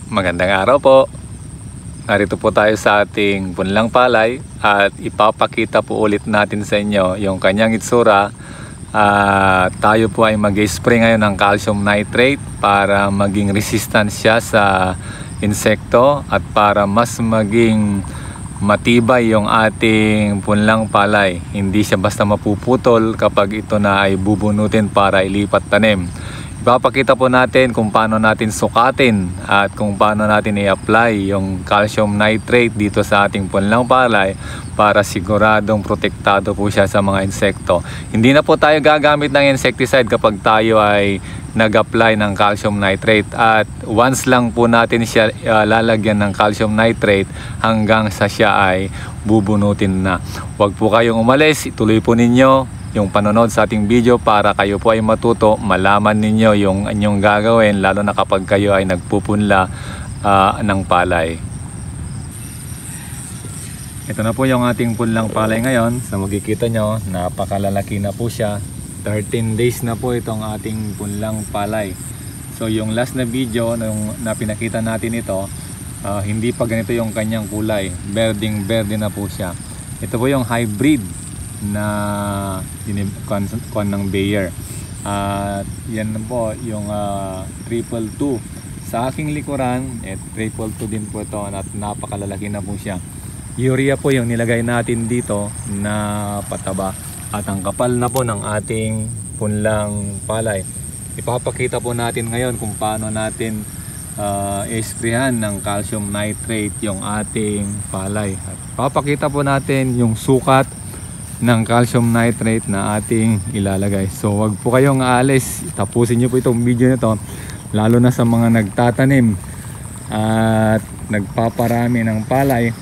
Magandang araw po. Narito po tayo sa ating punlang palay at ipapakita po ulit natin sa inyo yung kanyang itsura. Tayo po ay mag-spray ngayon ng calcium nitrate para maging resistant siya sa insekto at para mas maging matibay yung ating punlang palay. Hindi siya basta mapuputol kapag ito na ay bubunutin para ilipat tanim. Ipapakita po natin kung paano natin sukatin at kung paano natin i-apply yung calcium nitrate dito sa ating punlang palay para siguradong protektado po siya sa mga insekto. Hindi na po tayo gagamit ng insecticide kapag tayo ay nag-apply ng calcium nitrate, at once lang po natin siya lalagyan ng calcium nitrate hanggang sa siya ay bubunutin na. Huwag po kayong umalis, ituloy po ninyo yung panonood sa ating video para kayo po ay matuto, malaman ninyo yung inyong gagawin, lalo na kapag kayo ay nagpupunla ng palay. Ito na po yung ating punlang palay ngayon. Sa makikita nyo, napakalalaki na po siya. 13 days na po itong ating punlang palay. So yung last na video nung pinakita natin ito, hindi pa ganito yung kanyang kulay. Berding berde na po siya. Ito po yung hybrid na kwan ng Bayer. Yan po yung 222 sa aking likuran. 222 din po ito at napakalalaki na po siya. Urea po yung nilagay natin dito na pataba at ang kapal na po ng ating punlang palay. Ipapakita po natin ngayon kung paano natin isprayan ng calcium nitrate yung ating palay. At papakita po natin yung sukat ng calcium nitrate na ating ilalagay. So wag po kayong aalis, tapusin nyo po itong video nito, lalo na sa mga nagtatanim at nagpaparami ng palay,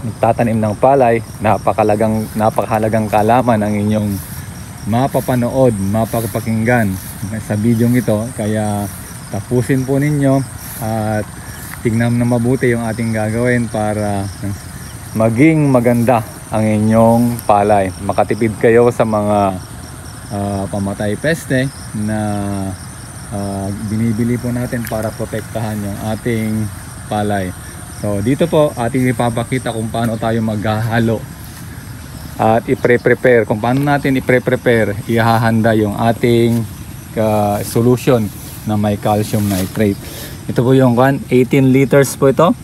nagtatanim ng palay. Napakahalagang kalaman ang inyong mapapanood, mapapakinggan sa video ito, kaya tapusin po ninyo at tingnan na mabuti yung ating gagawin para maging maganda ang inyong palay. Makatipid kayo sa mga pamatay peste na binibili po natin para protektahan yung ating palay. So dito po ating ipapakita kung paano tayo maghahalo at i-prepare, kung paano natin i-prepare, ihahanda yung ating solution na may calcium nitrate. Ito po yung 18 liters po ito.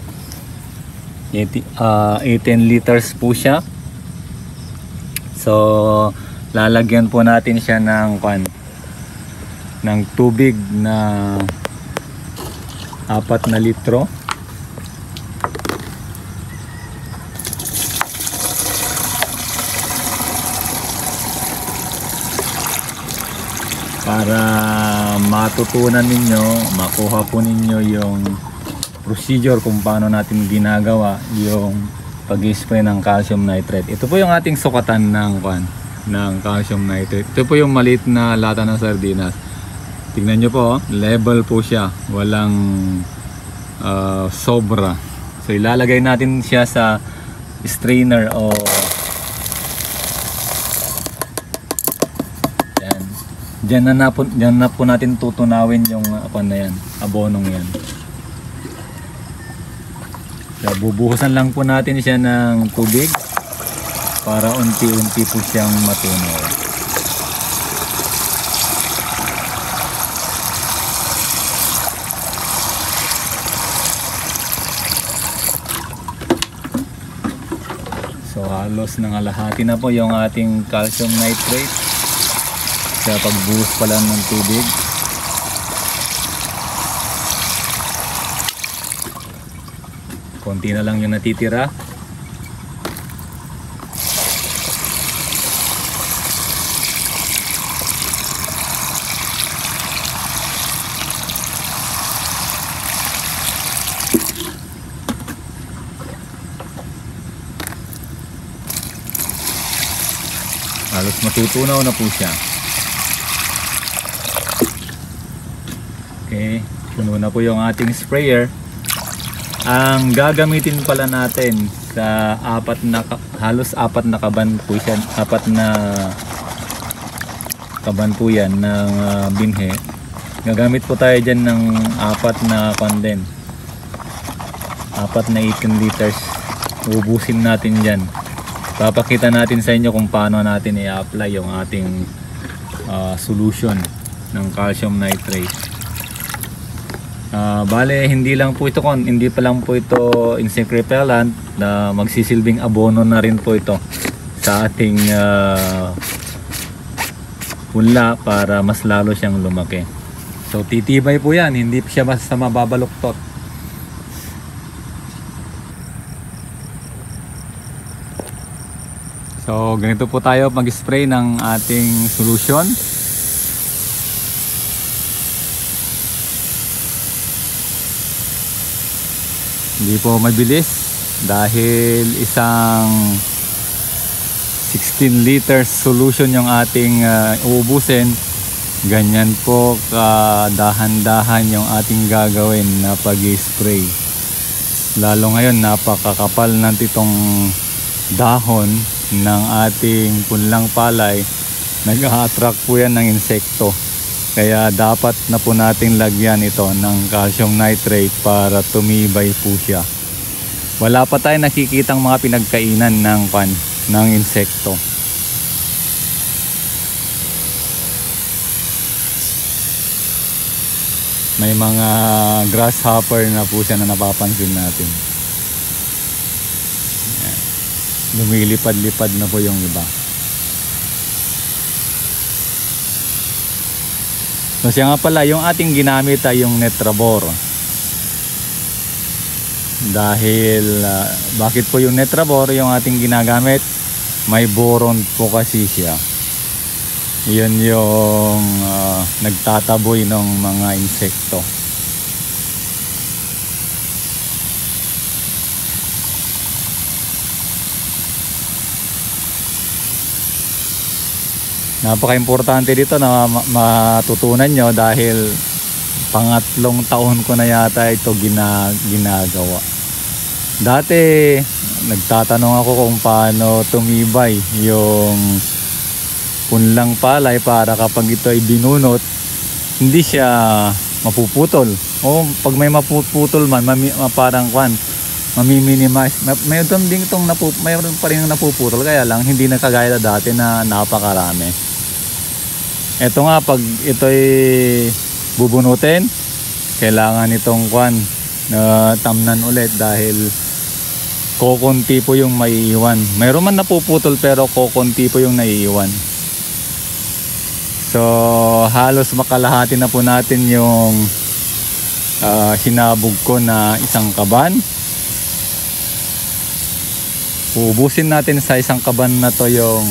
18 liters po siya. So lalagyan po natin siya ng tubig na 4 na litro. Para matutunan ninyo, makuha po ninyo yung procedure kung paano natin ginagawa yung pag-spray ng calcium nitrate. Ito po yung ating sukatan ng calcium nitrate. Ito po yung maliit na lata ng sardinas. Tingnan nyo po, level po siya, walang sobra. So ilalagay natin siya sa strainer o Diyan na po natin tutunawin yung abonong yan. So, bubuhusan lang po natin siya ng tubig para unti-unti po siyang matunaw. So halos nangalahati na po yung ating calcium nitrate sa pagbuhos pa lang ng tubig. Konti na lang yung natitira. Halos matutunaw na po siya. Okay, puno na po yung ating sprayer. Ang gagamitin pala natin sa halos apat na kaban po siya, 4 na kaban po yan ng binhe. Gagamit po tayo dyan ng 4 na kanden. apat na 18 liters. Ubusin natin dyan. Papakita natin sa inyo kung paano natin i-apply yung ating solution ng calcium nitrate. Bale, hindi pa lang po ito insect repellent, na magsisilbing abono na rin po ito sa ating punla para mas lalo siyang lumaki. So titibay po yan, hindi siya basta mababaluktot. So ganito po tayo mag-spray ng ating solution. Hindi po mabilis dahil isang 16 liters solution yung ating uubusin. Ganyan po dahan-dahan yung ating gagawin na pag-spray. Lalo ngayon napakakapal ng itong dahon ng ating punlang palay. Nag-a-attract po yan ng insekto. Kaya dapat na po natin lagyan ito ng calcium nitrate para tumibay po siya. Wala pa tayong nakikitang mga pinagkainan ng insekto. May mga grasshopper na po siya na napapansin natin. Lumilipad-lipad na po yung iba. So siya nga pala, yung ating ginamit ay yung Netrabor. Dahil bakit po yung Netrabor yung ating ginagamit? May boron po kasi siya. Yun yung nagtataboy ng mga insekto. Napaka-importante dito na matutunan nyo dahil pangatlong taon ko na yata ito ginagawa. Dati nagtatanong ako kung paano tumibay yung punlang palay para kapag ito ay binunot hindi siya mapuputol. O pag may mapuputol man parang mami-minimize. Mayroon din mayroon pa rin napuputol, kaya lang hindi na kagaya dati na napakarami. Ito nga, pag ito'y bubunutin, kailangan itong tamnan ulit dahil kokonti po yung maiiwan. Mayroon man napuputol pero kokonti po yung naiiwan. So halos makalahati na po natin yung sinabog ko na isang kaban. Uubusin natin sa isang kaban na to yung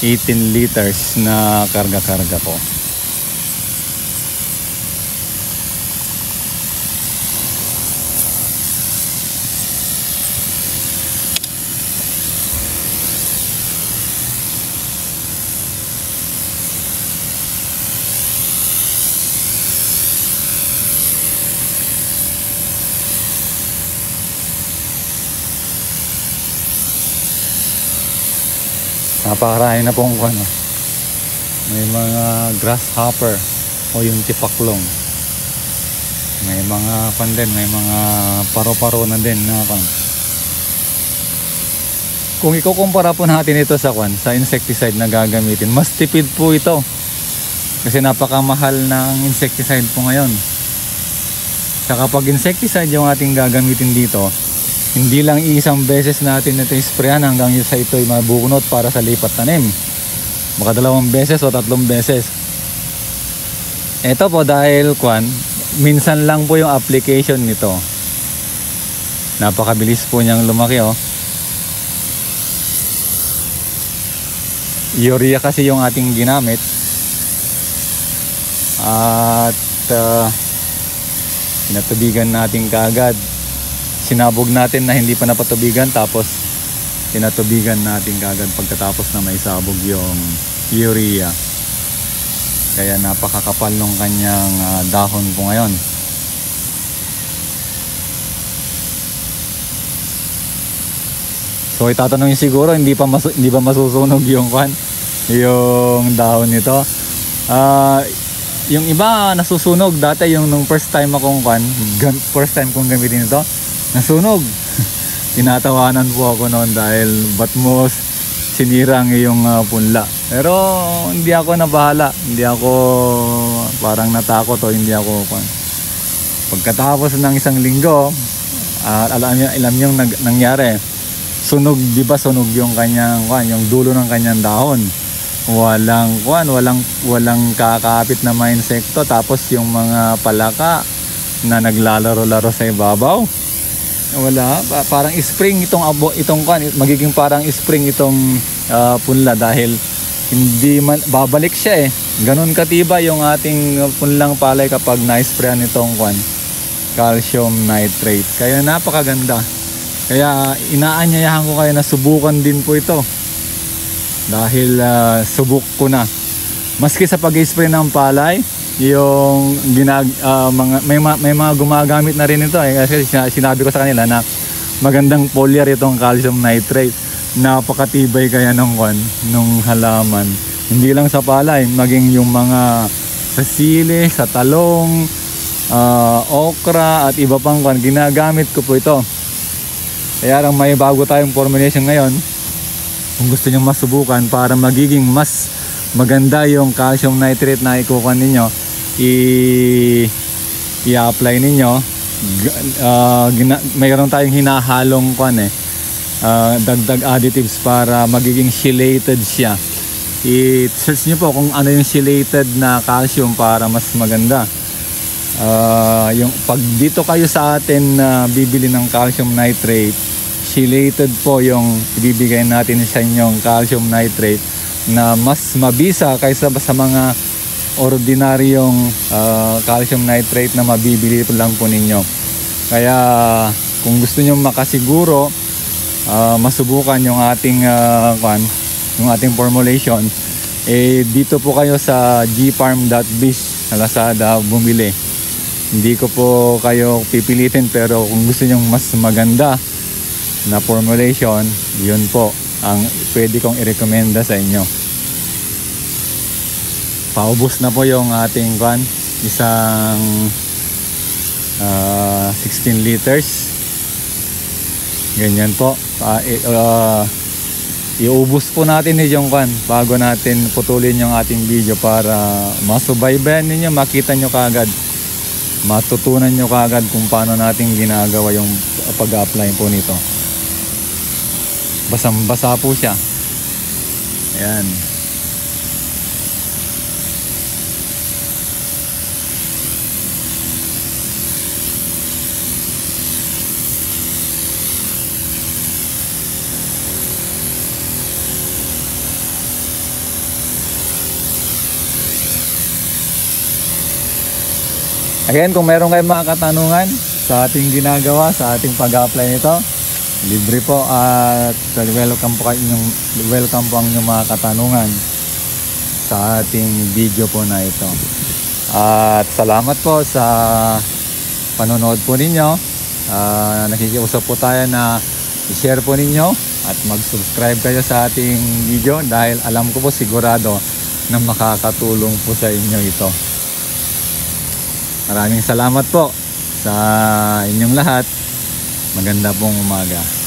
18 liters na karga-karga ko. Napakarami na pong may mga grasshopper o yung tipaklong, may mga may mga paro-paro na din na Kung ikukumpara po natin ito sa insecticide na gagamitin, mas tipid po ito kasi napakamahal ng insecticide po ngayon. Saka pag insecticide yung ating gagamitin dito, hindi lang isang beses natin ito isprayan hanggang sa ito ay mabunot para sa lipat tanim. Baka 2 beses o 3 beses. Ito po dahil minsan lang po yung application nito. Napakabilis po niyang lumaki Urea kasi yung ating ginamit. At pinatubigan natin kaagad. Sinabog natin na hindi pa napatubigan, tapos pinatubigan natin kaagad pagkatapos na may sabog yung urea. Kaya napakakapal nung kanyang dahon po ngayon. So itatanong siguro, hindi ba masusunog yung yung dahon nito? yung iba nasusunog. Dati yung nung first time kong gamitin ito, nasunog. Tinatawanan po ako noon dahil ba't mo sinira ang iyong punla. Pero hindi ako nabahala, hindi ako parang natakot o hindi ako pagkatapos ng isang linggo, alam niyo nangyari, sunog, di ba sunog yung kanyang yung dulo ng kanyang dahon. Walang kakapit na mga insekto, tapos yung mga palaka na naglalaro-laro sa ibabaw, wala. Parang spring magiging parang spring itong punla dahil hindi man babalik siya eh. Ganun katiba yung ating punlang palay kapag na-sprayan itong calcium nitrate. Kaya napakaganda. Kaya inaanyayahan ko kayo na subukan din po ito. Dahil subok ko na. Maski sa pag-spray ng palay, yung may mga gumagamit na rin ito eh. Kasi sinabi ko sa kanila na magandang foliar itong calcium nitrate. Napakatibay kaya nung halaman. Hindi lang sa palay, maging yung mga sa sili, sa talong, okra at iba pang ginagamit ko po ito. Kaya lang may bago tayong formulation ngayon. Kung gusto nyo masubukan para magiging mas maganda yung calcium nitrate na ikukuha ninyo, i-apply ninyo. Mayroon tayong hinahalong dagdag additives para magiging chelated siya. I-search nyo po kung ano yung chelated na calcium para mas maganda. Yung pag dito kayo sa atin bibili ng calcium nitrate, chelated po yung ibibigay natin sa inyong calcium nitrate na mas mabisa kaysa sa mga ordinaryong calcium nitrate na mabibili lang po ninyo. Kaya kung gusto nyo makasiguro, masubukan yung ating formulation, dito po kayo sa gfarm.biz sa Lazada bumili. Hindi ko po kayo pipilitin, pero kung gusto nyo mas maganda na formulation, yun po ang pwede kong i-recommenda sa inyo. Paubos na po yung ating isang 16 liters. Ganyan po. Iubos po natin yung bago natin putulin yung ating video para masubaybayan ninyo, makita nyo kaagad, matutunan nyo kaagad kung paano natin ginagawa yung pag-apply po nito. Basang-basa po siya. Ayan. Again, kung meron kayong mga katanungan sa ating ginagawa, sa ating pag-apply nito, libre po at welcome po ang inyong mga katanungan sa ating video po na ito. At salamat po sa panonood po ninyo. Nakikiusap po tayo na i-share po ninyo at mag-subscribe kayo sa ating video dahil alam ko po sigurado na makakatulong po sa inyo ito. Maraming salamat po sa inyong lahat. Maganda pong umaga.